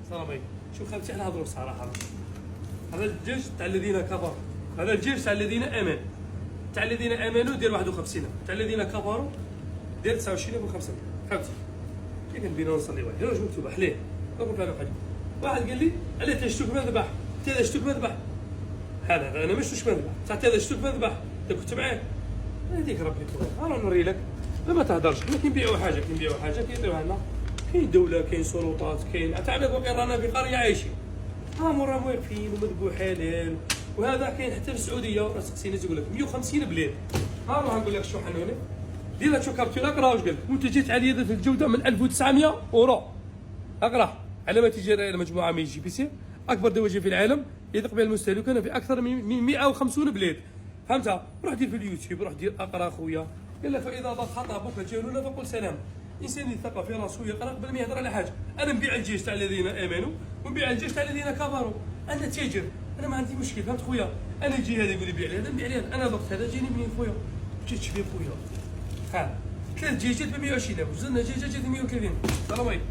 السلام عليكم. شوف خالتي احنا نهضروا الصراحه، هذا الجيش تاع الذين كفروا، هذا الجيش تاع الذين امنوا، تاع الذين امنوا دير 51، تاع الذين كفروا دير 29 و 50. فهمتي؟ كي كنبينو نصلي واحد واش مكتوبه حليه، نقول لك حاجه، واحد قال لي علاه تشتوك مذبح، انت شتوك مذبح، هذا انا ما شفتوش مذبح، صح هذا شتوك مذبح، انت كنت معاه، هذيك ربي يكون، انا نوري لك، ما تهضرش، حنا كنبيعوا حاجه كيديروها لنا، كاين دوله، كاين سلطات، كاين تعرف باقي رانا في قريه عايشين، راهم واقفين ومذبوح حلال، وهذا كاين حتى في السعوديه، راه سقسينا تقول لك 150 بلاد، روح نقول لك شو حنوني، دير لك شو كابتوراك راه واش قال لك، وانت جيت على يد الجوده من 1900 اورو، اقرا على ما تجي المجموعه من جي بي سي، اكبر دوله في العالم يطلق بها المستهلكون في اكثر من 150 بلاد، فهمتها؟ روح دير في اليوتيوب، روح دير اقرا خويا، قال لك فاذا ضاق خطابك الجاهلون فقل سلام، الانسان يثق في راسه يقرا قبل ما يهضر على حاجه، انا نبيع الجيش تاع الذين امنوا ونبيع الجيش تاع الذين كفروا، انا تاجر، انا ما عندي مشكل، فهمت خويا؟ انا يجي هذا يقول لي بيع لي هذا نبيع لي، انا الوقت هذا جاني منين خويا؟ جيت شري خويا، ها 3 دجاجات ب 120,000، زدنا دجاجه جات 130، السلام عليكم.